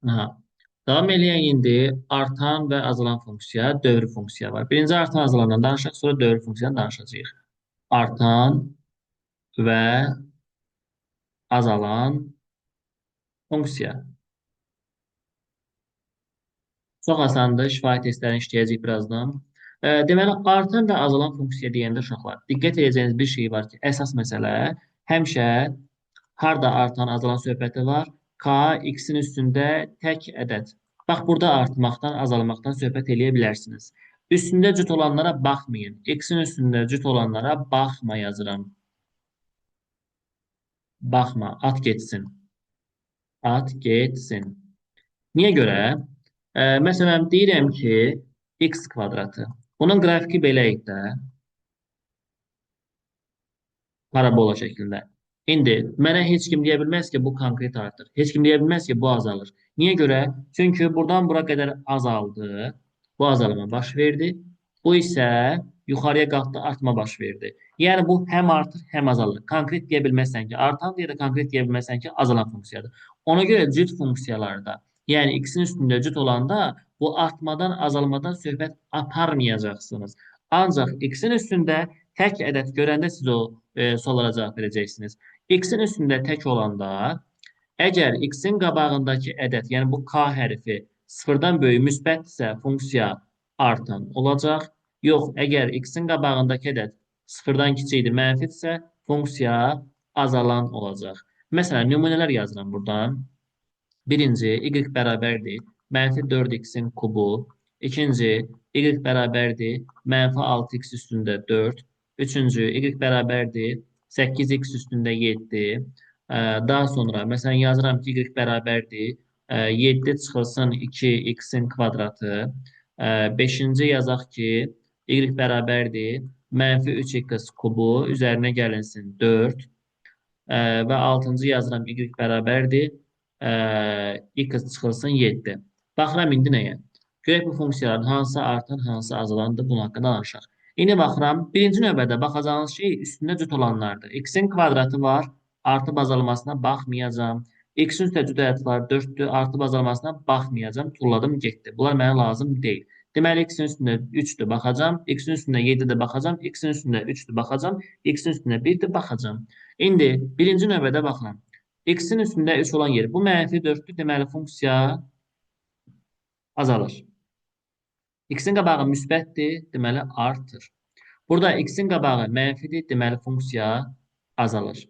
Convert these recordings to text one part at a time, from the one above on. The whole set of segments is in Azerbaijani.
Aha. Davam eləyək indi artan və azalan funksiya, dövri funksiya var. Birinci artan azalandan danışaq, sonra dövri funksiyadan danışacağıq. Artan və azalan funksiya. Çox asandır, şifahi testlərini işləyəcəyik birazdan. Deməli, artan və azalan funksiya deyəndə uşaqlar, diqqət edəcəyiniz bir şey var ki, əsas məsələ həmişə harda artan, azalan söhbəti var? K, x-in üstündə tək ədəd. Bax, burada artmaqdan, azalmaqdan söhbət eləyə bilərsiniz. Üstündə cüt olanlara baxmayın. X-in üstündə cüt olanlara baxma yazıram. Baxma, at getsin. At getsin. Niyə görə? Məsələn, deyirəm ki, x kvadratı. Bunun qrafiki belə idi də, parabola şəklində. İndi mənə heç kim deyə bilməz ki, bu konkret artır. Heç kim deyə bilməz ki, bu azalır. Niyə görə? Çünki buradan bura qədər azaldı. Bu azalma baş verdi. Bu isə yuxarıya qalxdı, artma baş verdi. Yəni bu həm artır, həm azalır. Konkret deyə bilməzsən ki, artan ya da konkret deyə bilməzsən ki, azalan funksiyadır. Ona görə cüt funksiyalarda, yəni x-in üstündə cüt olanda bu artmadan, azalmadan söhbət aparmayacaqsınız. Ancaq x-in üstündə tək ədəd görəndə siz o suallara cavab verəcəksiniz. X-in üstündə tək olanda, əgər x-in qabağındakı ədəd, yəni bu k hərfi sıfırdan böyük müsbətdirsə, funksiya artan olacaq. Yox, əgər x-in qabağındakı ədəd sıfırdan kiçikdir, mənfidirsə, funksiya azalan olacaq. Məsələn, nümunələr yazıram buradan. Birinci, y bərabərdir mənfi 4x-in kubu. İkinci, y bərabərdir mənfi 6x üstündə 4. Üçüncü, y bərabərdir 8x üstündə 7. Daha sonra, məsələn, yazıram ki, y bərabərdir 7 çıxılsın 2x-in kvadratı. Beşinci yazaq ki, y bərabərdir mənfi 3x kubu, üzərinə gəlinsin 4. Və altıncı yazıram y bərabərdir x çıxılsın 7. Baxıram indi nəyə? Görək bu funksiyaların hansı artan, hansı azalandır, bunun haqqında danışaq. İndi baxıram, birinci növbədə baxacağınız şey üstündə cüt olanlardır. X-in kvadratı var, artıb azalmasına baxmayacağım. X-in üstə cüt ədəd var, 4-dür, artıb azalmasına baxmayacağım. Tulladım, getdi. Bunlar mənə lazım deyil. Deməli, x-in üstündə 3-dür, baxacağım. X-in üstündə 7-dir, baxacağım. X-in üstündə 3-dür, baxacağım. X-in üstündə 1-dir, baxacağım. İndi birinci növbədə baxıram. X-in üstündə 3 olan yer. Bu mənfi 4-dür, deməli funksiya azalır. X-in qabağı müsbətdir, deməli artır. Burada x-in qabağı mənfidir, deməli funksiya azalır.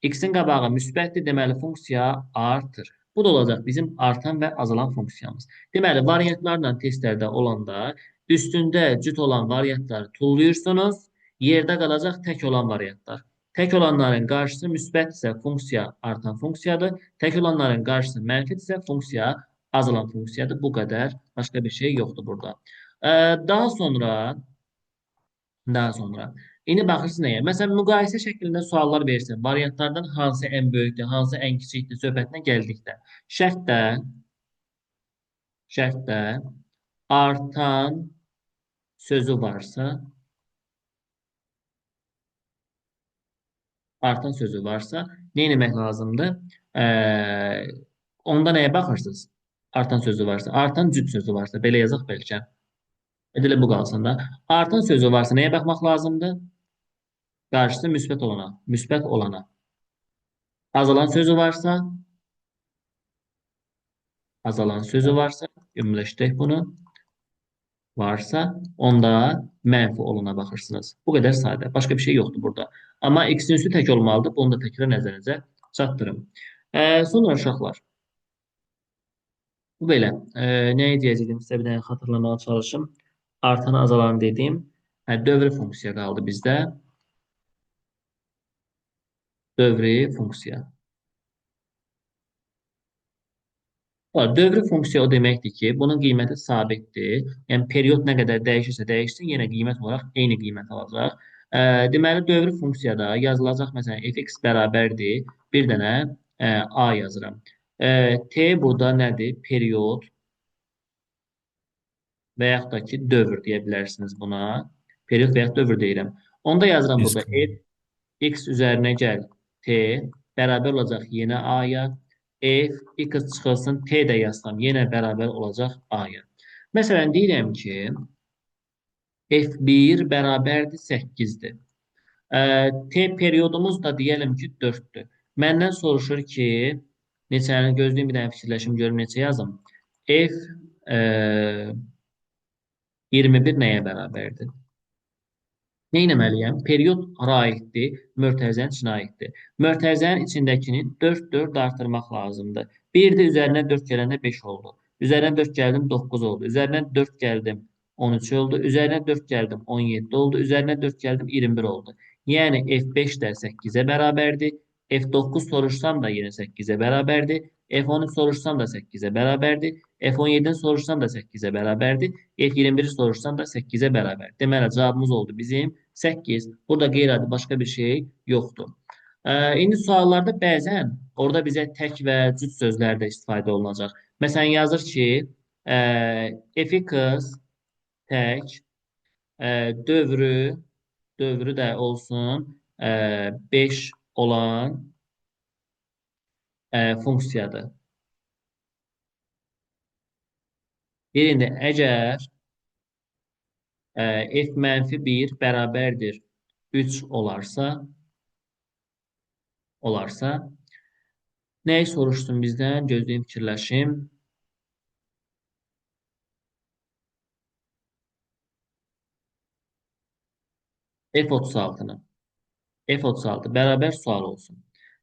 X-in qabağı müsbətdir, deməli funksiya artır. Bu da olacaq bizim artan və azalan funksiyamız. Deməli, variantlarla testlərdə olanda üstündə cüt olan variantları tulluyursunuz, yerdə qalacaq tək olan variantlar. Tək olanların qarşısı müsbətdirsə funksiya artan funksiyadır. Tək olanların qarşısı mənfidirsə funksiya azalan funksiyadır. Bu qədər. Başqa bir şey yoxdur burada. Daha sonra Daha sonra. İndi baxırsınız nəyə? Məsələn, müqayisə şəklində suallar versin. Variantlardan hansı ən böyükdür, hansı ən kiçikdir söhbətinə gəldikdə. Şərtdə, şərtdə artan sözü varsa, artan sözü varsa, nə etmək lazımdır? Onda nəyə baxırsınız? Artan sözü varsa, artan cüt sözü varsa, belə yazaq bəlkə. Edilə bu qalsın da. Artan sözü varsa nəyə baxmaq lazımdır? Qarşısı müsbət olana, müsbət olana. Azalan sözü varsa, ümumiləşdirək bunu, varsa, onda mənfi olana baxırsınız. Bu qədər sadə. Başqa bir şey yoxdur burada. Amma x-in üstü tək olmalıdır. Bunu da təkrar nəzərinizə çatdırım. Sonra uşaqlar. Bu belə. Nəyi deyəcəkdim sizə bir dənə xatırlamağa çalışım. Artan, azalan dediyim. Dövri funksiya qaldı bizdə. Dövri funksiya. Dövri funksiya o deməkdir ki, bunun qiyməti sabitdir. Yəni, period nə qədər dəyişirsə dəyişsin, yenə qiymət olaraq eyni qiymət alacaq. Deməli, dövri funksiyada yazılacaq, məsələn, fx bərabərdir. Bir dənə a yazıram. T burada nədir? Period və yaxud da ki, dövr deyə bilərsiniz buna. Period və yaxud dövr deyirəm. Onda yazıram burada Disk. f x üzərinə gəl t bərabər olacaq yenə a-ya. F x çıxılsın t də yazsam yenə bərabər olacaq a-ya. Məsələn, deyirəm ki, f1 bərabərdir 8-dir. T periyodumuz da deyəlim ki 4-dür. Məndən soruşur ki, neçəni gözləyim bir dənə fikirləşim görüm neçə yazım. F e, 21 nəyə bərabərdir? Nə etməliyəm? Period hara aiddir? Mötərizənin içinə aiddir. Mötərizənin içindəkini 4 artırmaq lazımdır. 1 də üzərinə 4 gələndə 5 oldu. Üzərinə 4 gəldim 9 oldu. Üzərinə 4 gəldim 13 oldu. Üzərinə 4 gəldim 17 oldu. Üzərinə 4 gəldim 21 oldu. Yəni F5 də 8-ə bərabərdir. F9 soruşsam da yenə 8-ə bərabərdir. F13 soruşsam da 8-ə bərabərdir. F17-ni soruşsam da 8-ə bərabərdir. F21-i soruşsam da 8-ə bərabər. Deməli, cavabımız oldu bizim 8. Burada qeyri-adi başqa bir şey yoxdur. İndi suallarda bəzən orada bizə tək və cüt sözlər də istifadə olunacaq. Məsələn, yazır ki, f(x) tək dövrü də olsun 5 olan funksiyadır. Birində əgər f-1 bərabərdir 3 olarsa nəyi soruşdun bizdən? Gözləyim fikirləşim. F36-nı. F36 bərabər sual olsun.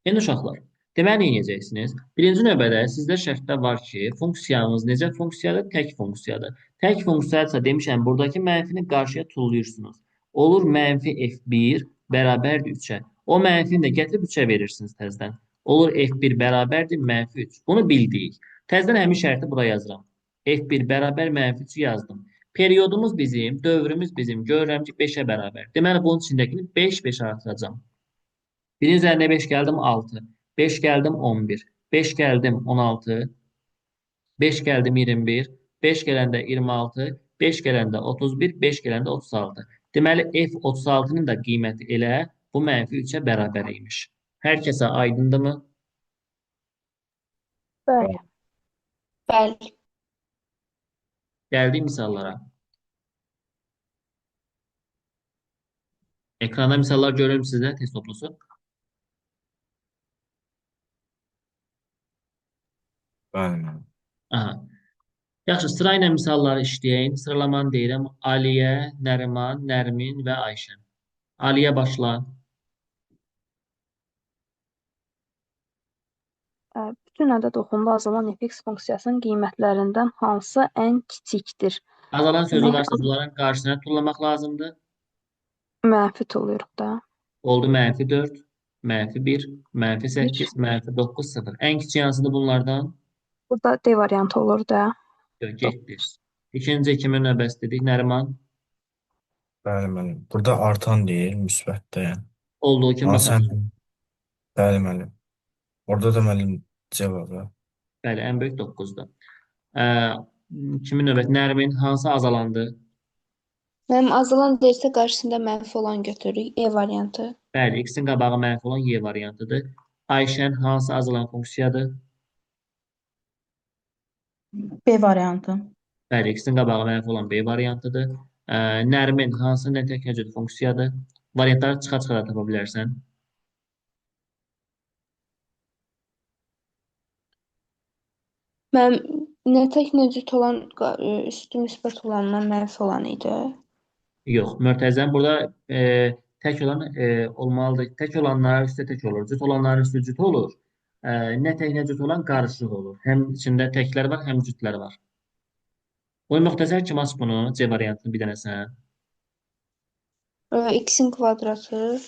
Yəni uşaqlar, deməli nə edəcəksiniz? Birinci növbədə sizdə şərtdə var ki, funksiyanız necə funksiyadır? Tək funksiyadır. Tək funksiyadırsa demişəm, buradakı mənfini qarşıya tullayırsınız. Olur mənfi F1 bərabərdir 3-ə. O mənfini də gətirib 3-ə verirsiniz təzədən. Olur F1 bərabərdir mənfi 3. Bunu bildik. Təzədən həmin şərti bura yazıram. F1 bərabər mənfi 3 yazdım. Periyodumuz bizim, dövrümüz bizim görürəm ki 5-ə bərabər. Deməli, bunun içindəkini 5 artıracam. Birin üzərinə 5 gəldim 6. 5 gəldim 11. 5 gəldim 16. 5 gəldim 21. 5 gələndə 26. 5 gələndə 31. 5 gələndə 36. Deməli, F36-nın da qiyməti elə bu mənfi 3-ə bərabər imiş. Hər kəsə aydındırmı? Bəli. Bəli. Gəldik misallara. Ekranda misallar görürüm sizə test toplusu. Bəli, müəllim. Aha. Yaxşı, sırayla misalları işləyək. Sıralamanı deyirəm. Aliyə, Nəriman, Nərmin və Ayşən. Aliyə başla. Bütün ədəd oxunda azalan fx funksiyasının qiymətlərindən hansı ən kiçikdir? Azalan sözü Demək, varsa bunların qarşısına tullamaq lazımdır. mənfi tuluyuruq da. Oldu -4, -1, -8, -9, 0. Ən kiçik hansıdır bunlardan? Burada D variantı olur da. Yox, getdik. İkinci kimin növbəsi dedik? Nəriman. Bəli, müəllim. Burada artan deyil, müsbətdə yəni. Olduğu kimi Amma sən baxacaq. bəli, müəllim. Orada da müəllim cavabı. Bəli, ən böyük 9-dur. Kimin növbəsi? Nərmin. Hansı azalandı? Mənim azalan deyirsə qarşısında mənfi olan götürürük. E variantı. Bəli, x-in qabağı mənfi olan y variantıdır. Ayşən hansı azalan funksiyadır? B variantı. Bəli, x-in qabağı mənfi olan B variantıdır. Nərmin hansı nətək nəcüd funksiyadır? Variantları çıxa-çıxa da tapa bilərsən. Mənim nətək nəcüt olan üstü müsbət olandan mənfi olan idi. Yox, mötərizənin burada tək olan olmalıdır. Tək olanlar üstə tək olur. Cüt olanların üstü cüt olur. Nətək nəcüt olan qarışıq olur. Həm içində təklər var, həm cütlər var. O müxtəsər kim aç bunu? C variantını bir dənə sən. X-in kvadratı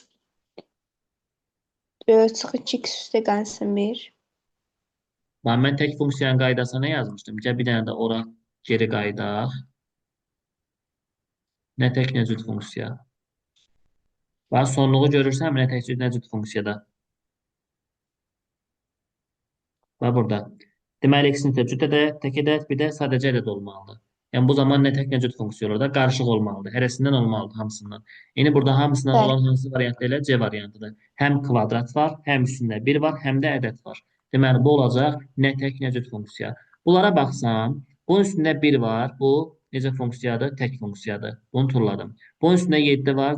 çıx 2x üstə qənsin 1. Mən tək funksiyanın qaydasına nə yazmışdım? Gəl bir dənə də ora geri qaydaq. Nətək nəcüt funksiya. Bax, sonluğu görürsən, nətək nəcüt funksiyada. Və burada. Deməli, x-in cüt ədəd, tək ədəd, bir də sadəcə ədəd olmalıdır. Yəni, bu zaman nətək nəcüt funksiya olur da, qarışıq olmalıdır. Hərəsindən olmalıdır, hamısından. Yəni, burada hamısından olan hansı variantı elə? C variantıdır. Həm kvadrat var, həm üstündə 1 var, həm də ədəd var. Deməli, bu olacaq nə tək, nə cüt funksiya. Bunlara baxsam, bunun üstündə 1 var. Bu necə funksiyadır? Tək funksiyadır. Bunu turladım. Bunun üstündə 7 var.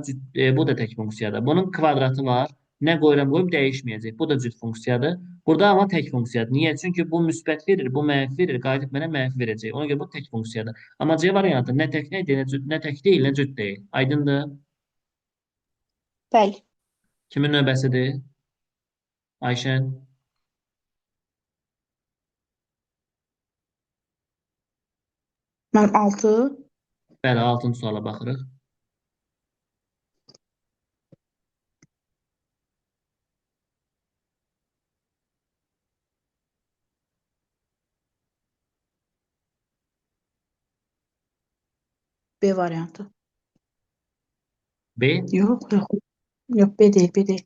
Bu da tək funksiyadır. Bunun kvadratı var. Nə qoyuram dəyişməyəcək. Bu da cüt funksiyadır. Burada amma tək funksiyadır. Niyə? Çünki bu müsbət verir, bu mənfi verir. Qayıdıb mənə mənfi verəcək. Ona görə bu tək funksiyadır. Amma C variantı nə tək nə deyil, nə tək deyil, nə cüt deyil. Aydındır? Bəli. Kimin növbəsidir? Ayşən. Mənim 6. Bəli, 6-cı suala baxırıq. B variantı. B. Yox, yox. Yox, B deyil, B deyil.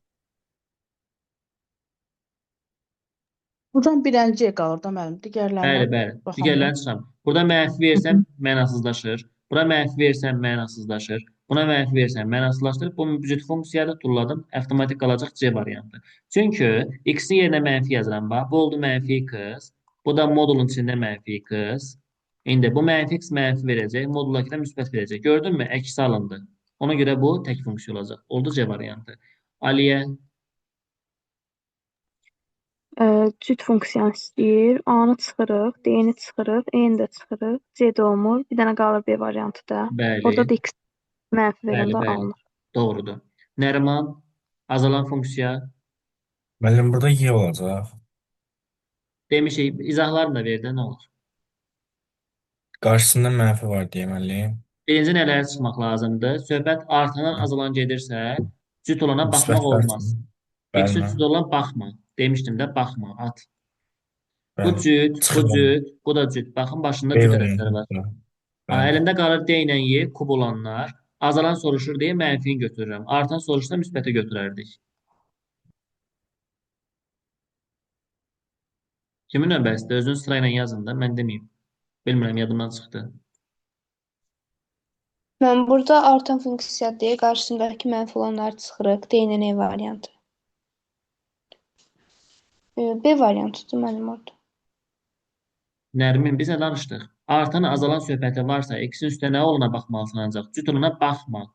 Buradan birinci C qalır da müəllim. Digərlərinə Bəli, bəli. baxanda. Digərlərini çıxam. Burada mənfi Hı versəm -hı. mənasızlaşır. Bura mənfi versəm mənasızlaşır. Buna mənfi versəm mənasızlaşdırır. Bu cüt funksiyada turladım. Avtomatik qalacaq C variantı. Çünki x-in yerinə mənfi yazıram. Bax, bu oldu mənfi x. Bu da modulun içində mənfi x. İndi bu mənfi x mənfi verəcək. Moduldakı da müsbət verəcək. Gördünmü? Əksi alındı. Ona görə bu tək funksiya olacaq. Oldu C variantı. Aliyə. Cüt funksiyanı istəyir. A-nı çıxırıq, D-ni çıxırıq, E-ni də çıxırıq. C-də olmur. Bir dənə qalır B variantı da. Bəli. Orada da x mənfi Bəli, verəndə bəli. alınır. Doğrudur. Nəriman, azalan funksiya. Müəllim burada Y olacaq. Demişik, izahlarını da ver də nə olur. Qarşısında mənfi var deyə müəllim. Birinci nələrə çıxmaq lazımdır? Söhbət artandan azalan gedirsə, cüt olana baxmaq Müsbət olmaz. qarşısında. Bəli, X-in cüt müəllim. olan baxma. Demişdim də baxma, at. Bu Bəli. cüt, bu Çıxıram. cüt, bu da cüt. Baxın, başında B cüt ədədləri var. variantı. Bəli. Əlimdə qalır D ilə Y, kub olanlar. Azalan soruşur deyə mənfini götürürəm. Artan soruşsa müsbəti götürərdik. Kimin növbəsidir? Özünüz sırayla yazın da, mən deməyim. Bilmirəm, yadımdan çıxdı. Mən burada artan funksiya deyə qarşısındakı mənfi olanları çıxırıq. D ilə E variantı. B variantıdır mənim orada. Nərmin, biz nə danışdıq? Artan, azalan söhbəti varsa, x-in üstə nə olana baxmalısan ancaq. Cüt olana baxma.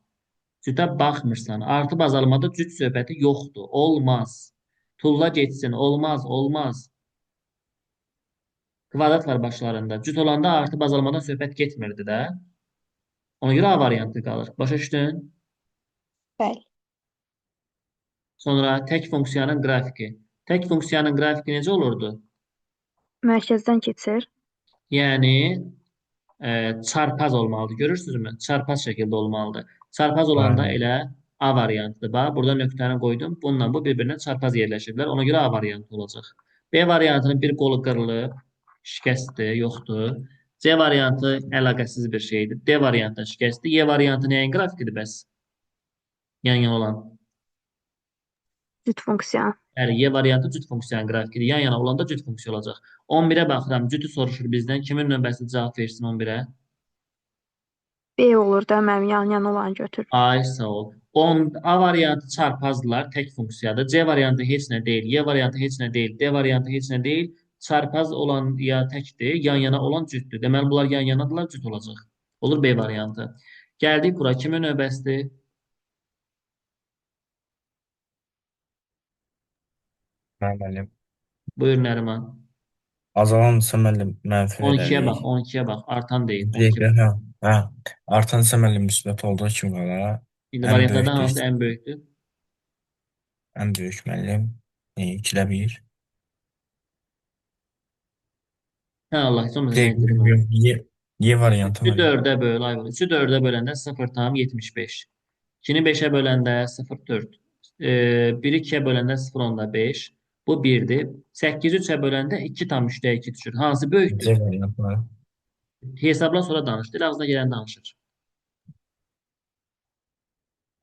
Cütə baxmırsan. Artıb azalmada cüt söhbəti yoxdur. Olmaz. Tulla getsin. Olmaz, olmaz. Kvadrat var başlarında. Cüt olanda artıb azalmadan söhbət getmirdi də. Ona görə A variantı qalır. Başa düşdün? Bəli. Sonra tək funksiyanın qrafiki. Tək funksiyanın qrafiki necə olurdu? Mərkəzdən keçir. Yəni çarpaz olmalıdır. Görürsünüzmü? Çarpaz şəkildə olmalıdır. Çarpaz olanda Bəli. elə A variantıdır. Bax, burada nöqtəni qoydum. Bununla bu bir-birinə çarpaz yerləşiblər. Ona görə A variantı olacaq. B variantının bir qolu qırılıb, şikəstdir, yoxdur. C variantı əlaqəsiz bir şeydir. D variantı şikəstdir. Y variantı nəyin qrafikidir bəs? Yan-yana olan. Cüt funksiya. Bəli, Y variantı cüt funksiyanın qrafikidir. Yan-yana olanda cüt funksiya olacaq. 11-ə baxıram. Cütü soruşur bizdən. Kimin növbəsi cavab versin 11-ə? B olur da mənim yan-yana olanı götür. Ay, sağ ol. A variantı çarpazdılar, tək funksiyadır. C variantı heç nə deyil. Y variantı heç nə deyil. D variantı heç nə deyil. Çarpaz olan ya təkdir, yan-yana olan cütdür. Deməli, bunlar yan-yanadırlar, cüt olacaq. Olur B variantı. Gəldik bura. Kimin növbəsidir? Müəllim. Buyur Nəriman. Azalansa müəllim mənfi 12-yə bax, verərik. 12-yə bax. Artan deyil. Bir 12. dəqiqə, hə. Artan isə müəllim müsbət olduğu kimi qalar. İndi Ən variantlardan böyükdür. hansı ən böyükdür? Ən böyük müəllim. 2-də 1. Hə, Allah, heç olmasa Deyil, sən telefonu. Y variantı 3-ü müəllim. 4-ə böl, ay, 3-ü 4-ə böləndə 0,75. 2-ni 5-ə böləndə 0,4. 1-i 2-yə böləndə 0,5. Bu 1-dir. 8-i 3-ə böləndə 2,3-də 2 düşür. Hansı C böyükdür? variantı müəllim. Hesabla sonra danış. Dil ağzına gələn danışır.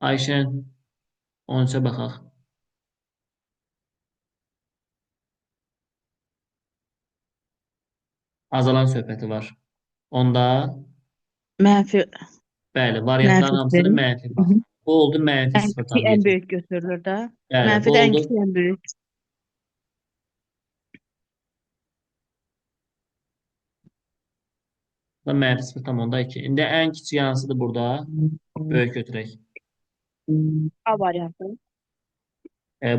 Ayşən, 13-ə baxaq. Azalan söhbəti var. Onda, Mənfi bəli, variantların mənfi hamısını verir. mənfi bax. Bu oldu mənfi Ən kiçik, ən 0,7. böyük götürülür də. Bəli, bu Mənfi də ən oldu. kiçik, ən böyük. Bu da -0,2. İndi ən kiçik hansıdır burada? Böyük götürək. A variantı.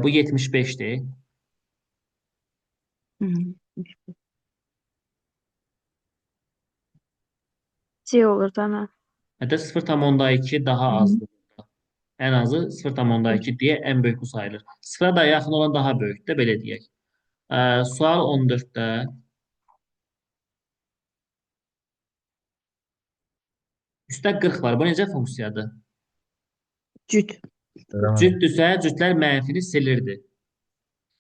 Bu 75'dir. Hı. C olur da mən. Hətta 0,2 daha azdır. Ən azı 0,2 deyə ən böyük bu sayılır. Sıfıra da yaxın olan daha böyükdür, belə deyək. Sual 14-də üstə 40 var. Bu necə funksiyadır? Cüt. Göremedim. Cütdürsə, cütlər mənfini silirdi.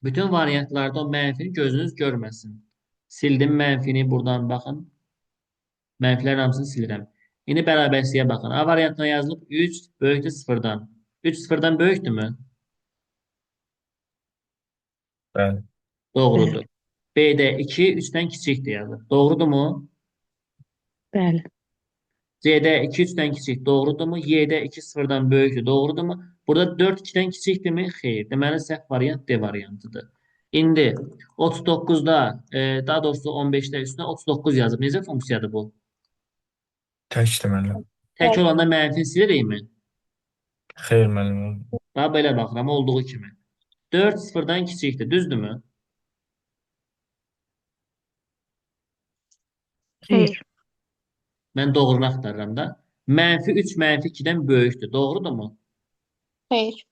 Bütün variantlarda o mənfini gözünüz görməsin. Sildim mənfini buradan baxın. Mənfilərin hamısını silirəm. İndi bərabərsliyə baxın. A variantına yazılıb 3 böyükdür 0-dan. 3 0-dan böyükdürmü? Bəli. Doğrudur. B-də 2 3-dən kiçikdir yazılıb. Doğrudurmu? Bəli. C-də 2 3-dən kiçik. Doğrudurmu? Y-də 2 0-dan böyükdür. Doğrudurmu? Burada 4 2-dən kiçikdirmi? Xeyr. Deməli səhv variant D variantıdır. İndi 39-da, daha doğrusu 15-də üstünə 39 yazıb. Necə funksiyadır bu? Təkdir müəllim. Tək olanda mənfi silirikmi? Xeyr müəllim. Daha belə baxıram olduğu kimi. 4 0-dan kiçikdir. Düzdürmü? Xeyr. Mən doğrunu axtarıram da. -3 -2-dən böyükdür. Doğrudurmu? Xeyr.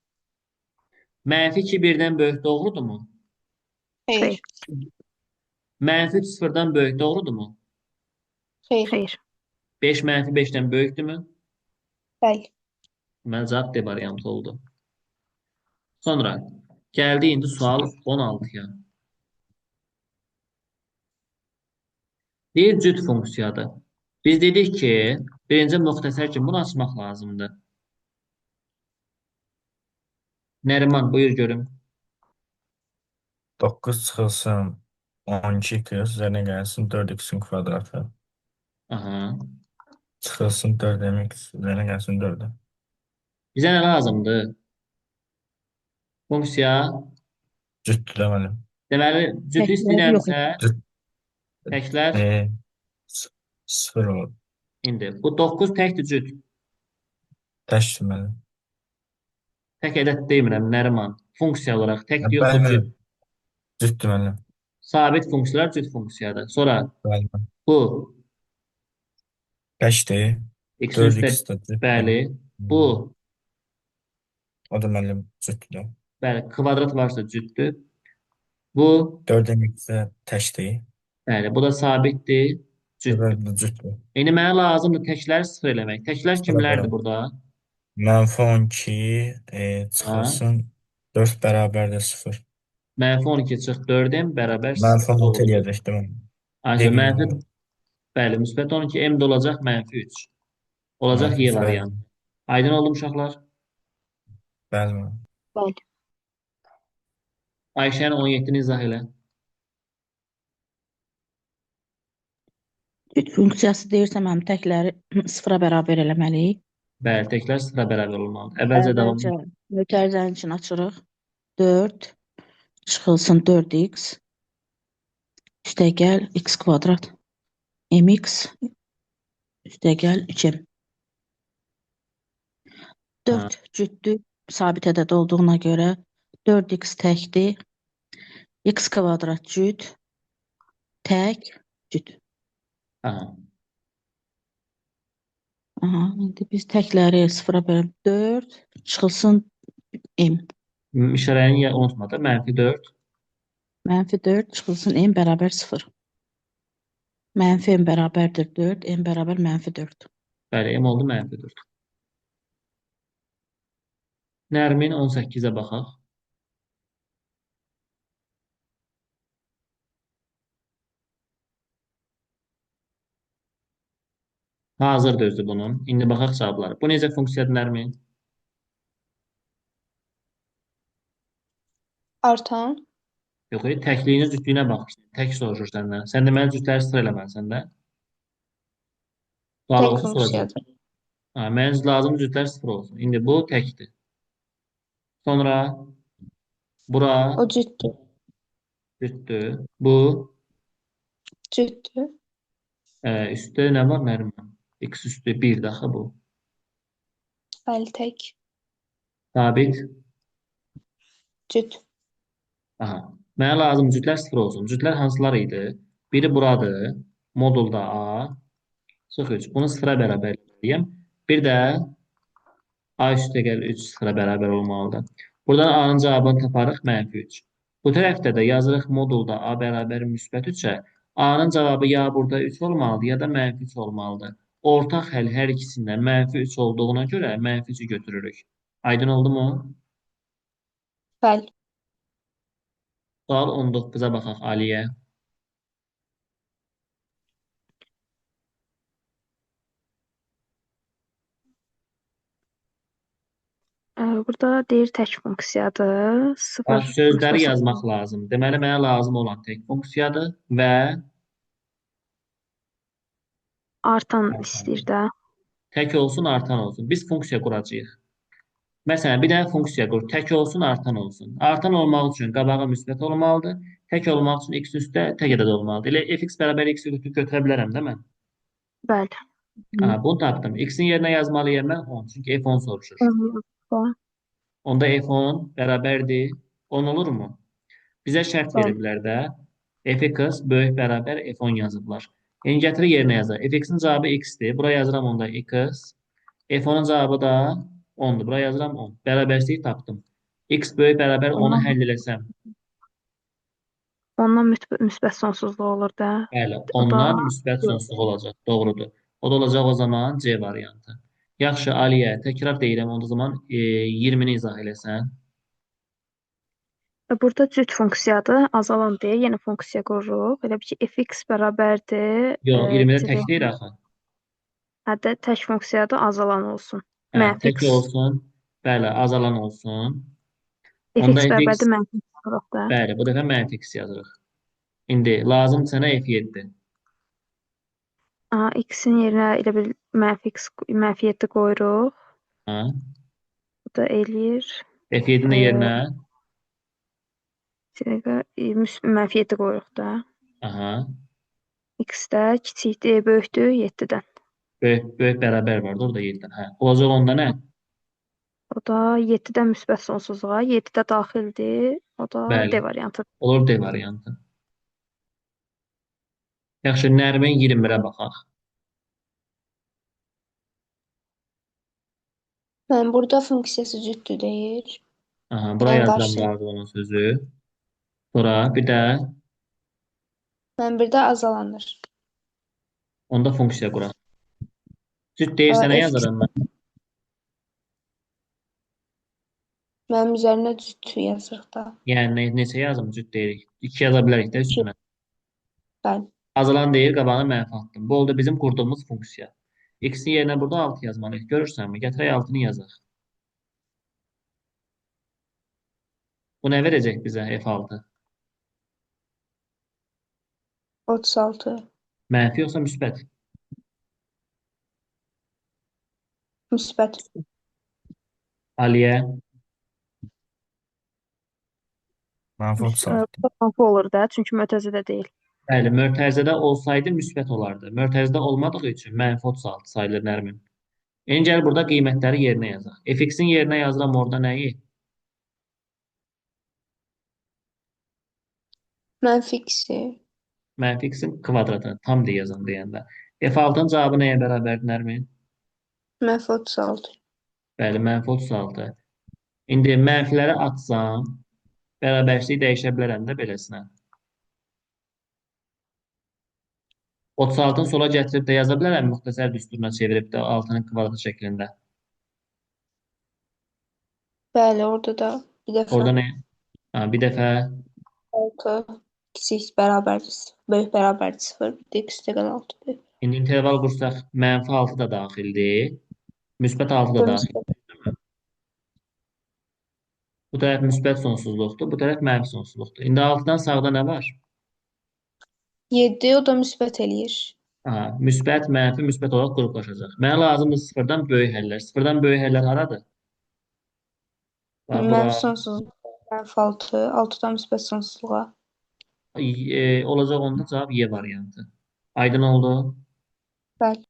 -2 1-dən böyük. Doğrudurmu? Xeyr. -3 0-dan böyük. Doğrudurmu? Xeyr. Xeyr. 5 -5-dən böyükdürmü? Bəli. Deməli cavab D variantı oldu. Sonra gəldi indi sual 16-ya. Deyir cüt funksiyadır. Biz dedik ki, birinci müxtəsər kimi bunu açmaq lazımdır. Nəriman buyur görüm. 9 çıxılsın 12 qız üzərinə gəlsin 4x-in kvadratı. Aha. Çıxılsın 4mx üzərinə gəlsin 4. Bizə nə lazımdır? Funksiya. Cütdür də müəllim. Deməli, cütü Təklər istəyirəmsə, Cüt. təklər. E, 0 olur. İndi bu 9 təkdir cüt. Təkdir müəllim. Tək ədəd demirəm, Nəriman. Funksiya olaraq tək Bəli yoxsa cüt. müəllim. Cütdür müəllim. Sabit funksiyalar cüt funksiyadır. Sonra Bəli müəllim. bu Təkdir. x 4x üstə, də cütdür. bəli. Bu, O da müəllim cütdür. bəli, kvadrat varsa cütdür. Bu, 4mx də təkdir. bəli, bu da sabitdir, cütdür. Bu cütdür. İndi mənə lazımdır təkləri sıfır eləmək. Təklər kimlərdir burada? -12 Ha? çıxılsın 4 bərabərdir 0. -12 çıx 4-əm bərabər -6 0 doğrudur. eləyəcək değil mi? Ancaq Dəqiq mənfi, oldu. bəli, müsbət 12 m də olacaq -3. Olacaq Mənfi y üç, variantı. Aydın oldu mu uşaqlar? Bəli müəllim. Bəli. Ayşənin 17-ni izah elə. Cüt funksiyası deyirsə mənim təkləri sıfıra bərabər eləməliyik. Bəli, təklər sıfıra bərabər olmalıdır. Əvvəlcə davam Əvvəlcə mötərizənin için açırıq. 4 çıxılsın 4x üstəgəl x kvadrat mx üstəgəl 3m. 4 cütdür. Sabit ədəd olduğuna görə 4x təkdir. X kvadrat cüt. Tək cüt. Aha. Aha, indi biz təkləri sıfıra bölüb 4 çıxılsın m. İşarəni unutma da, -4. -4 çıxılsın m bərabər 0. Mənfi m bərabərdir 4, m bərabər -4. Bəli, m oldu -4. Nərmin 18-ə baxaq. Hazır düzdür bunun. İndi baxaq cavabları. Bu necə funksiyadır Nərmin? Artan. Yox, təkliyinə, cütlüyünə baxırsan. Tək soruşur səndən. Sən deməli cütləri sıfır eləməlisən də. Tək Sual olsa soracaq. funksiyadır. Mənə lazım cütlər sıfır olsun. İndi bu təkdir. Sonra bura O cütdür. cütdür. Bu Cütdür. Üstdə nə var Nəriman? X üstü 1 daxı bu. Bəli, tək. Sabit. Cüt. Aha. Mənə lazım cütlər 0 olsun. Cütlər hansılar idi? Biri buradır. Modulda A. Sıx 3. Bunu 0-a bərabər edeyim. Bir də A üstə gəl 3 0-a bərabər olmalıdır. Buradan A-nın cavabını taparıq -3. Bu tərəfdə də yazırıq modulda A bərabər müsbət 3-ə. A-nın cavabı ya burada 3 olmalıdır, ya da -3 olmalıdır. Ortaq həll hər ikisində -3 olduğuna görə -3-ü götürürük. Aydın oldu mu? Bəli. Sual 19-a baxaq Aliyə. Burada deyir tək funksiyadır. 0 Sözləri müsbət yazmaq lazım. Deməli, mənə lazım olan tək funksiyadır və artan istəyir də. tək olsun, artan olsun. Biz funksiya quracağıq. Məsələn, bir dənə funksiya qur. Tək olsun, artan olsun. Artan olmaq üçün qabağı müsbət olmalıdır. Tək olmaq üçün x üstə tək ədəd olmalıdır. Elə fx bərabər x götürə bilərəm də mən. Bəli. Aha, bunu tapdım. X-in yerinə yazmalıyam mən 10. Çünki f10 soruşur. 10 Onda f10 bərabərdir 10 olurmu? Bizə şərt Bəli. veriblər də. Fx böyük bərabər f10 yazıblar. Yəni gətirib yerinə yazaq. Fx-in cavabı x-dir. Buraya yazıram onda x. F10-un cavabı da 10-dur. Buraya yazıram 10. Bərabərsizlik tapdım. X böyük bərabər 10-u həll eləsəm. Ondan müsbət sonsuzluq olur da. Bəli, O da ondan müsbət sonsuzluq olacaq. Doğrudur. O da olacaq o zaman C variantı. Yaxşı, Aliyə, təkrar deyirəm, o zaman 20-ni izah eləsən. Burada cüt funksiyadır. Azalan deyil. Yenə funksiya qururuq. Elə bir ki fx bərabərdir. Yox, 20-də C tək deyil axı. Hədə tək funksiyadır. Azalan olsun. Hə, Mənfi tək x. olsun. Bəli, azalan olsun. Onda Fx fx, bərabərdir mənfi x qırıq da. bəli, bu dəfə mənfi x yazırıq. İndi lazım sənə F7. X-in yerinə elə bir mənfi x, mənfi 7 qoyuruq. Ha? Bu da eləyir. F7-nin Ee, yerinə mənfi 7 qoyuruq da. aha, X də kiçikdir, böyükdür 7-dən. böyük bərabər var da orada 7-dən. Hə, olacaq onda nə? O da 7-dən müsbət sonsuzluğa, 7 də daxildir. O da Bəli. D variantı. Olur D variantı. Yaxşı, Nərmin 21-ə baxaq. Mən burada funksiyası cütdür deyir. Aha, buraya Ən yazıram qarşı. vardı onun sözü. Sonra bir də Mən burada azalanır. onda funksiya quraq. Cüt deyirsə nə F- yazaram mən? Mənim üzərinə cüt yazırıq da. Yəni neçə yazım cüt deyirik? 2 yaza bilərik də üstünə. Bəli. Azalan deyir, qabağına mənfi atdım. Bu oldu bizim qurduğumuz funksiya. X-in yerinə burada 6 yazmalıyıq. Görürsənmi? Gətirək 6-nı yazaq. Bu nə verəcək bizə F6? 36. Mənfi yoxsa müsbət? Müsbət. Aliyə, Mənfi 36. Mənfi olur da, çünki mötərizədə deyil. bəli, mötərizədə olsaydı müsbət olardı. Mötərizədə olmadığı üçün mənfi 36 sayılır Nərmin. İndi gəl burada qiymətləri yerinə yazaq. Fx-in yerinə yazıram orada nəyi? Mənfi x-i. Mənfi x-in kvadratını tam deyə yazın deyəndə. F6-nın cavabı nəyə bərabərdir Nərmin? Mənfi 36. Bəli, mənfi 36. İndi mənfiləri atsam, bərabərçiliyi dəyişə bilərəm də beləsinə. 36-nı sola gətirib də yaza bilərəm, müxtəsər düsturuna çevirib də 6-nın kvadratı şəklində. Bəli, orada da bir dəfə Orada nə? Ha, bir dəfə 6 kiçik bərabərdir. Böyük bərabərdir 0. Bir də x təqəl 6 böyük. indi interval qursaq mənfi 6 da daxildir. Müsbət 6 da daxildir. Bu tərəf müsbət sonsuzluqdur, bu tərəf mənfi sonsuzluqdur. İndi 6-dan sağda nə var? 7 o da müsbət eləyir. Aha, müsbət, mənfi, müsbət olaraq qruplaşacaq. Mənə lazımdır 0-dan böyük həllər. 0-dan böyük həllər haradır? Bax, bura Mənfi sonsuzluq. Mənfi 6. 6-dan müsbət sonsuzluğa. olacaq onda cavab Y variantı. Aydın oldu. Bəli.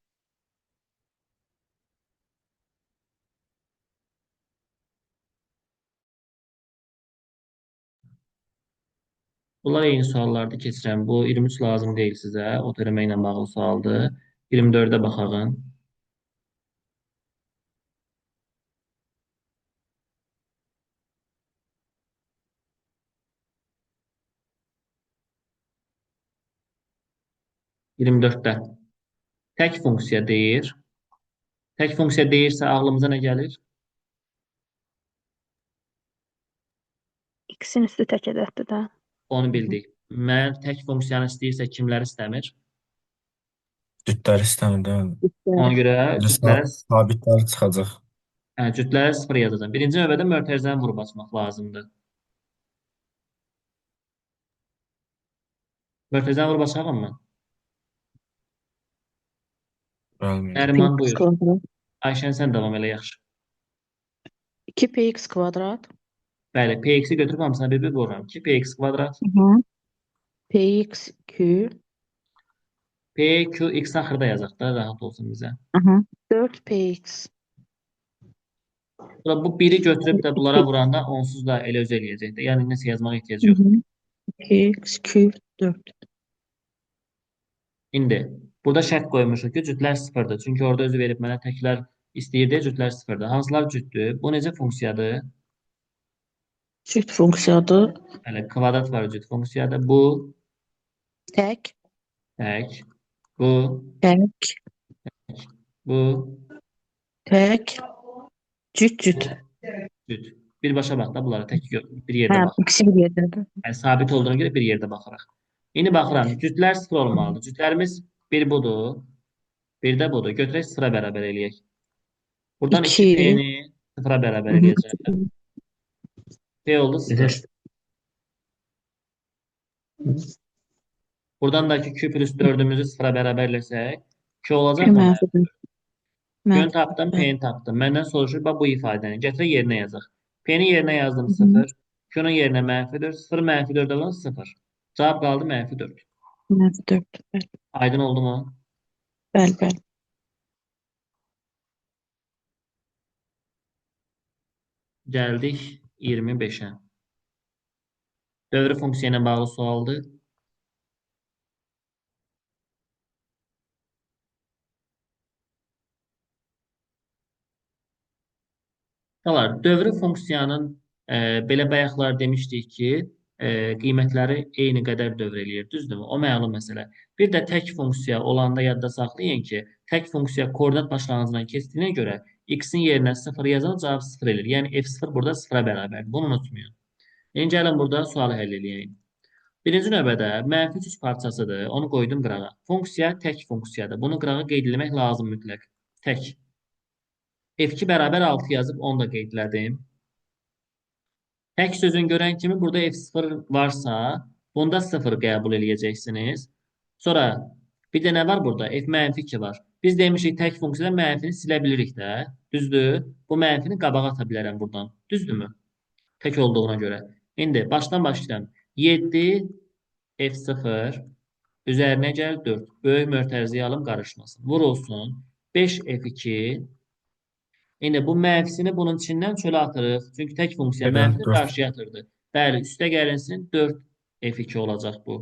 Bunlar eyni suallardır keçirəm. Bu 23 lazım deyil sizə. Otoeləmə ilə bağlı sualdır. 24-ə baxağın. Iyirmi dörddə. Tək funksiya deyir. Tək funksiya deyirsə ağlımıza nə gəlir? X-in üstü tək ədəddir də. Onu bildik. Mən tək funksiyanı istəyirsə kimləri istəmir? Cütlər istəmir değil mi? Ona görə Bir cütlərə, sabitler çıxacaq. cütlərə 0 yazacağım. Birinci növbədə mötərizəni vurub açmaq lazımdır. Mötərizəni vurub açalım mı? Bilmiyorum. Nəriman Px buyur. kvadrat. Ayşən sən davam elə yaxşı. 2px kvadrat. Bəli, px-i götürüb hamısına bir-bir vururam. 2px kvadrat. Px q. P, Q, X axırda yazaq da rahat olsun bizə. 4px. Sonra bu 1-i götürüb də bunlara vuranda onsuz da elə öz eləyəcək də. Yəni nəsə yazmağa ehtiyac yox. Px q 4. İndi burada şərt qoymuşuq ki, cütlər 0-dır. Çünki orada özü verib mənə təklər istəyir deyə cütlər 0-dır. Hansılar cütdür? Bu necə funksiyadır? Cüt funksiyadır. Hələ kvadrat var cüt funksiyadır. Bu Tək. tək. Bu Tək. bu Tək. Cüt cüt. cüt. Birbaşa bax da bunlara tək bir yerdə bax. İkisi bir yerdədir. Yəni sabit olduğuna görə bir yerdə baxırıq. İndi baxıram. Cütlər 0 olmalıdır. Cütlərimiz bir budur. Bir də budur. Götürək 0-a bərabər eləyək. Buradan 2. 2P-ni 0-a bərabər eləyəcəm. P oldu 0. Buradan da ki Q plus 4-ümüzü 0-a bərabər eləsək, Q olacaq mı? Mənfi 4. Q-ni tapdım, P-ni tapdım. Məndən soruşur, bax bu ifadəni gətirək yerinə yazaq. P-ni yerinə yazdım 0. Q-nun yerinə mənfi 4. 0 mənfi 4 olan 0. Cavab qaldı mənfi 4. Mənfi 4. Bəli. Aydın oldu mu? Bəli, bəli. Gəldik 25-ə. Dövrü funksiya ilə bağlı sualdır. Dövrü funksiyanın belə bayaqlar demişdik ki, qiymətləri eyni qədər dövr eləyir, düzdürmü? O məlum məsələ. Bir də tək funksiya olanda yadda saxlayın ki, tək funksiya koordinat başlanğıcından keçdiyinə görə x-in yerinə 0 yazan cavab 0 eləyir. Yəni f0 burada 0-a bərabərdir. Bunu unutmayın. İndi gəlin burada sualı həll edəyik. Birinci növbədə mənfi 3 parçasıdır. Onu qoydum qırağa. Funksiya tək funksiyadır. Bunu qırağa qeyd etmək lazım mütləq. Tək. F2 bərabər 6 yazıb onu da qeydlədim. Tək sözün görən kimi burada F0 varsa, bunda 0 qəbul eləyəcəksiniz. Sonra bir də nə var burada? F mənfi 2 var. Biz demişik tək funksiyada mənfini silə bilirik də. Düzdür? Bu mənfini qabağa ata bilərəm buradan. Düzdürmü? Tək olduğuna görə. İndi başdan başlayıram. 7 F0 üzərinə gəl 4. Böyük mötərizəyə alım qarışmasın. Vur olsun. 5 F2. İndi bu mənfisini bunun içindən çölə atırıq. Çünki tək funksiya mənfini qarşıya atırdı. Bəli, üstə gəlinsin 4 F2 olacaq bu.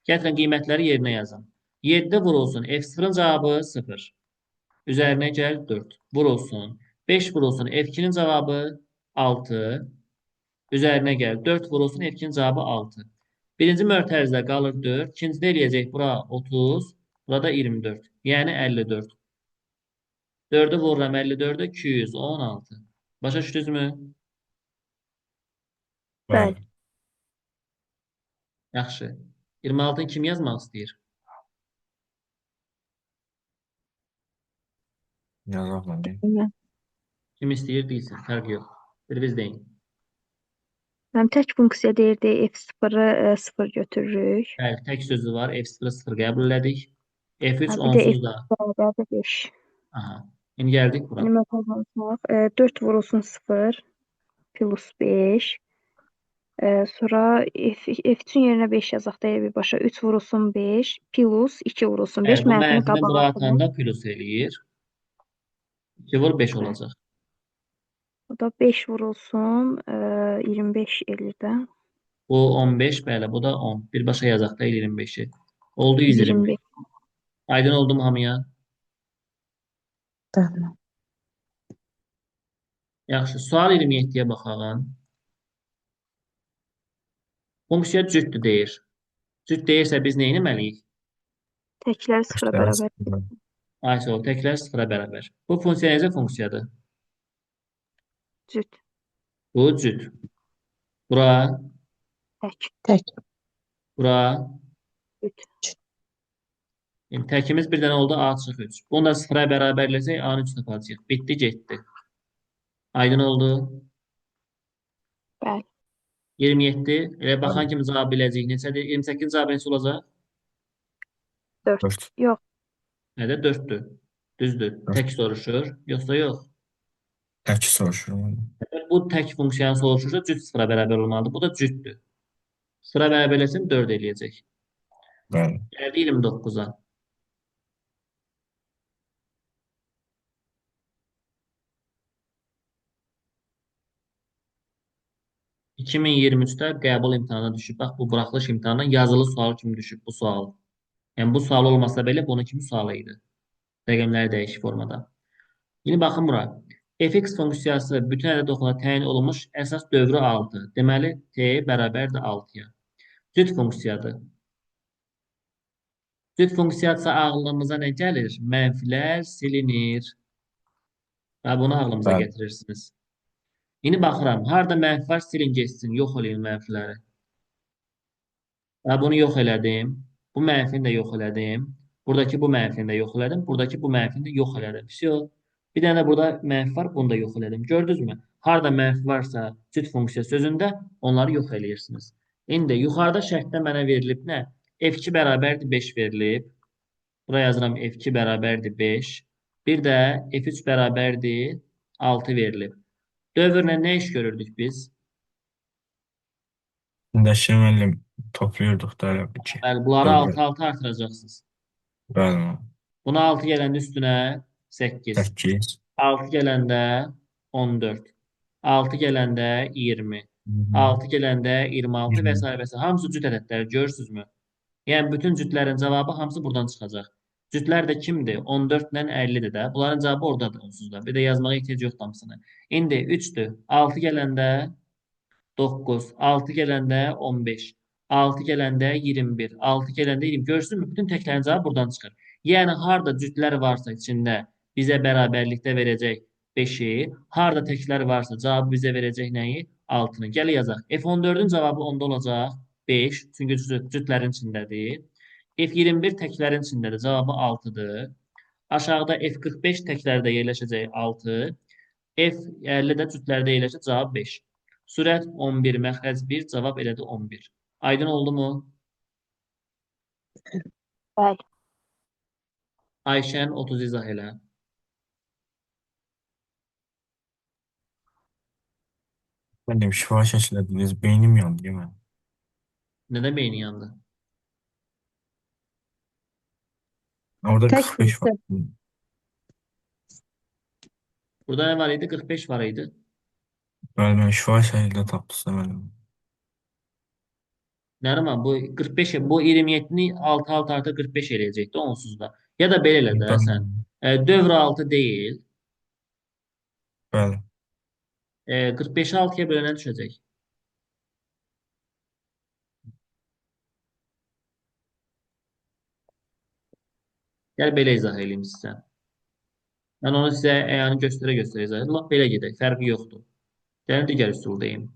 Gətirin qiymətləri yerinə yazın. 7 vur olsun. F0-ın cavabı 0. Üzərinə gəl 4. Vur olsun. 5 vur olsun. F2-nin cavabı 6. Üzərinə gəl. 4 vur olsun. F2-nin cavabı 6. Birinci mötərizə qalır 4. İkincidə eləyəcək bura 30. Burada 24. Yəni 54. 4'ü vururam 54'e 216. Başa düşdünüzmü? Bəli. Yaxşı. 26-ını kim yazmaq istəyir? Yazaqla deyim. Kim istəyir deyilsin. Fərq yox. Bir biz deyin. Mənim tək funksiya deyir deyə F0-ı 0 götürürük. Bəli, tək sözü var. F0-ı 0 qəbul elədik. F3 Bir də onsuz da. F bərabər 5. Aha. İndi gəldik bura. Yəni məsələn 4 vurulsun 0 plus 5 Sonra f üçün yerinə 5 yazaq da birbaşa. 3 vurulsun 5 plus 2 vurulsun 5 Bu mənfini mənfini qabağa bura atılır. atanda plus eləyir. 2 vur 5 Bəli. olacaq. Bu da 5 vurulsun 25 eləyir də. Bu 15, bəli, bu da 10. Birbaşa yazaq da 25-i. Oldu 120. 25. Aydın oldu mu hamıya? Bəli. Yaxşı, sual 27-yə baxaq. Funksiya cütdür deyir. Cüt deyirsə biz nə etməliyik? Təkləri sıfıra Başları bərabər. sıfırdan. Ayşə, təklər sıfıra bərabər. Bu funksiya necə funksiyadır? Cüt. Bu cüt. Bura, Tək. Tək. bura. Cüt. Yəni, təkimiz bir dənə oldu, A çıxıq 3. Bunu da sıfıra bərabərləsək, A-nı 3 tapacağıq. Bitdi, getdi. Aydın oldu. Bəli. 27. Elə baxan Bəli. kimi cavab biləcəyik. Neçədir? 28 cavab neçə olacaq? 4. 4. Yox. Nədir? 4-dür. Düzdür. Dörd. Tək soruşur, yoxsa yox? Tək soruşurum. Bu tək funksiyanı soruşursa cüt sıfıra bərabər olmalıdır. Bu da cütdür. Sıra bərabərləsin 4 eləyəcək. Bəli. Gəldi 29-a. ...2023-də qəbul imtahanına düşüb. Bax, bu buraxılış imtahanına yazılı sual kimi düşüb bu sual. Yəni, bu sual olmasa belə bunun kimi sual idi. Rəqəmləri dəyişik formada. İndi baxın bura. Fx funksiyası bütün ədəd oxuna təyin olunmuş əsas dövrü 6. Deməli, t bərabərdir 6-ya. Cüt funksiyadır. Cüt funksiyası ağlımıza nə gəlir? Mənfilər silinir. Və bunu ağlımıza Bəli. gətirirsiniz. İndi baxıram. Harada mənfi var silin geçsin. Yox eləyin mənfiləri. Və bunu yox elədim. Bu mənfini də yox elədim. Buradakı bu mənfini də yox elədim. Buradakı bu mənfini də yox elədim. Всё. Bir dənə də burada mənfi var. Bunu da yox elədim. Gördünüzmü? Harada mənfi varsa cüt funksiya sözündə onları yox eləyirsiniz. İndi yuxarıda şərtdə mənə verilib nə? F2 bərabərdir 5 verilib. Buraya yazıram F2 bərabərdir 5. Bir də F3 bərabərdir 6 verilib. Dövrlə nə iş görürdük biz? İndəşə müəllim topluyorduk da elə bir ki. Bəli, bunları Dövrə. 6-6 artıracaqsınız. Bəli. Buna 6 gələndə üstünə 8. 8. 6 gələndə 14. 6 gələndə 20. 6 gələndə 26 və s. və s. Hamısı cüt ədədlər, görürsünüzmü? Yəni, bütün cütlərin cavabı hamısı buradan çıxacaq. Cütlər də kimdir? 14 ilə 50-dir də. Bunların cavabı oradadır onsuz da. Bir də yazmağa ehtiyac yoxdur hamısını. İndi 3-dür. 6 gələndə 9. 6 gələndə 15. 6 gələndə 21. 6 gələndə 20. Görürsünüzmü? Bütün təklərin cavabı buradan çıxır. Yəni, harada cütlər varsa içində bizə bərabərlikdə verəcək 5-i, harada təklər varsa cavabı bizə verəcək nəyi? 6-nı. Gəl yazaq. F14-ün cavabı 10-da olacaq 5. Çünki cütlərin içindədir. F21 təklərin içindədir. Cavabı 6-dır. Aşağıda F45 təklərdə yerləşəcək 6. F50 də cütlərdə yerləşəcək cavab 5. Sürət 11, məxrəc 1, cavab elədi 11. Aydın oldu mu? Bəli. Ayşən 30 izah elə. Müəllim şifahi şəklədiniz. Beynim yandı değil mi? Nədən beyni yandı? Orada Tək 45 var. Burada nə var idi? 45 var idi. Bəli, mən şifahi şəkildə tapdınız müəllim. Nəriman, bu 45, bu 27-ni 6 artı 45 eləyəcəkdi onsuz da. Ya da belə elə də sən. Dövr 6 deyil. Bəli. 45-i 6-ya bölənə düşəcək. Gəl belə izah edeyim sizə. Mən onu sizə əyanı göstərə-göstərə izah edim. Bax, belə gedək, fərqi yoxdur. Gəlin digər üsul deyim.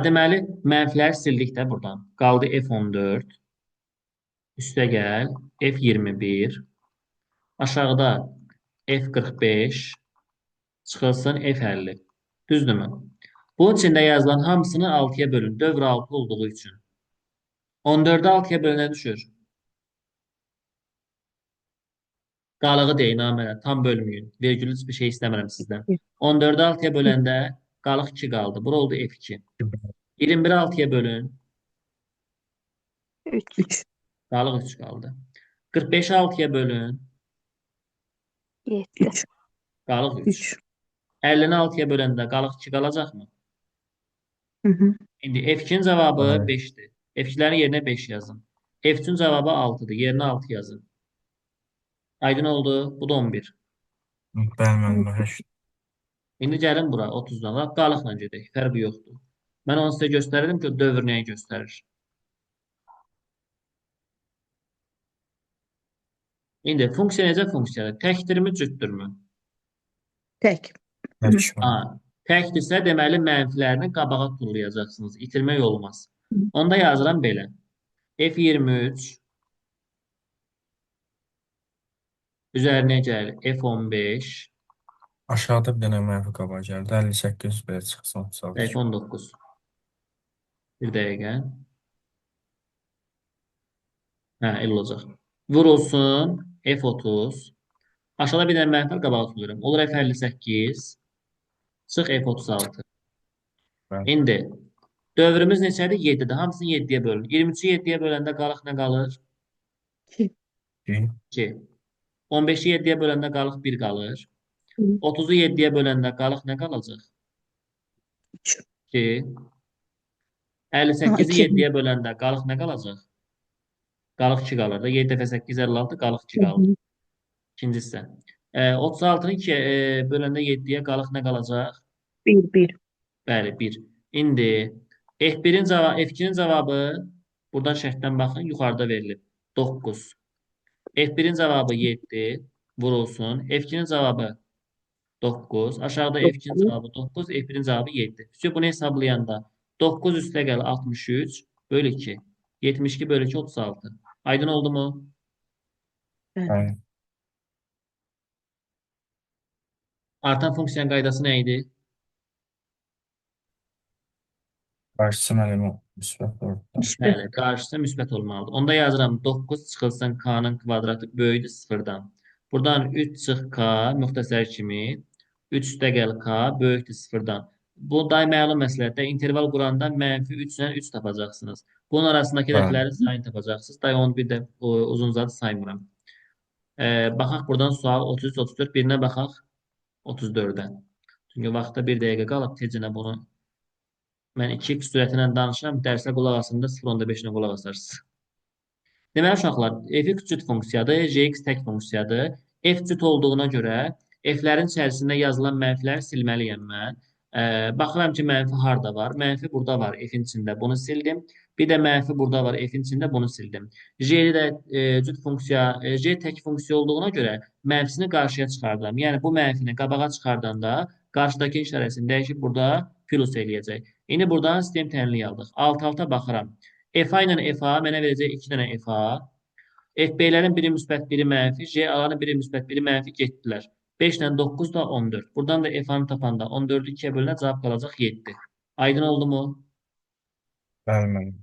Deməli, mənfiləri sildik də buradan. Qaldı F14. Üstə gəl, F21. Aşağıda F45. Çıxılsın F50. Düzdürmü? Bunun içində yazılan hamısını 6-ya bölün. Dövr 6 olduğu üçün. 14-ü 6-ya bölünə düşür. Qalığı deyin ha mənə. Tam bölməyin. Vergül bir şey istəmirəm sizdən. Bir. 14-ü 6-ya böləndə qalıq 2 qaldı. Bura oldu F2. 21-i 6-ya bölün. 3. 3. Qalıq 3 qaldı. 45-i 6-ya bölün. 7. 3. Qalıq 3. 3. 50-ni 6-ya böləndə qalıq 2 qalacaqmı? Hı hı. İndi F2-nin cavabı Hayır. 5-dir. F2-lərin yerinə 5 yazın. F3-ün cavabı 6-dır. Yerinə 6 yazın. Aydın oldu. Bu da 11. Bəli, müəllim, başa düşdüm. İndi gəlin bura 30-dan. Lap qalıqla gedək. Fərqi yoxdur. Mən onu sizə göstərirdim ki, dövr nəyi göstərir. İndi funksiya necə funksiyadır? Təkdirmi, cütdürmü? Tək. Tək Ha, müəllim. təkdirsə deməli mənfilərini qabağa tullayacaqsınız. İtirmək olmaz. Onda yazıram belə. F23 üzərinə gəlir F15 Aşağıda bir dənə mənfi qabağa gəldi. 58 belə çıxsın. Sağ ol. F19. Bir dəqiqə. Hə, el olacaq. Vurulsun F30. Aşağıda bir dənə mənfi qabağa tullayıram. Olur F58. Çıx F36. Bəli. İndi dövrümüz neçədir? 7-dir. Hamısını 7-yə bölün. 23-ü 7-yə böləndə qalıq nə qalır? 2. 2. 2. 15-i 7-yə böləndə qalıq 1 qalır. 30-u 7-yə böləndə qalıq nə qalacaq? 3. 2. Ha, 58-i 2. 7-yə böləndə qalıq nə qalacaq? Qalıq 2 qalır da. 7 dəfə 8 56 qalıq 2 Hı qaldı. hı. İkinci hissə. 36-nı 2-yə böləndə 7-yə qalıq nə qalacaq? 1. 1. Bəli, 1. İndi F1-in cavabı, F2-nin cavabı buradan şərtdən baxın, yuxarıda verilib. 9. F1-in cavabı 7 vurulsun. F2-nin cavabı 9. Aşağıda F2-nin cavabı 9, F1-in cavabı 7. Çünki bunu hesablayanda 9 üstə gəl 63 bölü 2. 72 bölü 2 36. Aydın oldu mu? Bəli. Bəli. Artan funksiyanın qaydası nə idi? Qarşısı müəllim müsbət orada. Müsbət. Bəli, qarşısı müsbət olmalıdır. Onda yazıram 9 çıxılsın k-nın kvadratı böyüdür 0-dan. Buradan 3 çıx k müxtəsər kimi 3 üstə gəl k böyükdür 0-dan. Bu day məlum məsləhətdə interval quranda mənfi 3 ilə 3 tapacaqsınız. Bunun arasındakı Bəli. rəqəmlərin sayını tapacaqsınız. Day onu bir də uzun uzadı saymıram. Baxaq buradan sual 33 34 birinə baxaq 34-dən. Çünki vaxtda 1 dəqiqə qalıb tecinə bunu mən 2x sürəti ilə danışıram. Dərsə qulaq asında 0.5-nə qulaq asarsınız. Deməli uşaqlar, f(x) cüt funksiyadır, gx tək funksiyadır. F cüt olduğuna görə f-lərin içərisində yazılan mənfiləri silməliyəm mən. Baxıram ki, mənfi harda var? Mənfi burada var, f-in içində. Bunu sildim. Bir də mənfi burada var, f-in içində. Bunu sildim. J-li də cüt funksiya, J tək funksiya olduğuna görə mənfisini qarşıya çıxardıram. Yəni bu mənfini qabağa çıxardanda qarşıdakı işarəsini dəyişib burada plus eləyəcək. İndi buradan sistem tənliyi aldıq. Alt-alta baxıram. FA ilə FA mənə verəcək 2 dənə FA. FB-lərin biri müsbət, biri mənfi. JA-ların biri müsbət, biri mənfi getdilər. 5 ilə 9 da 14. Buradan da FA-nı tapanda 14-ü 2-yə bölünə cavab qalacaq 7. Aydın oldu mu? Bəli, müəllim.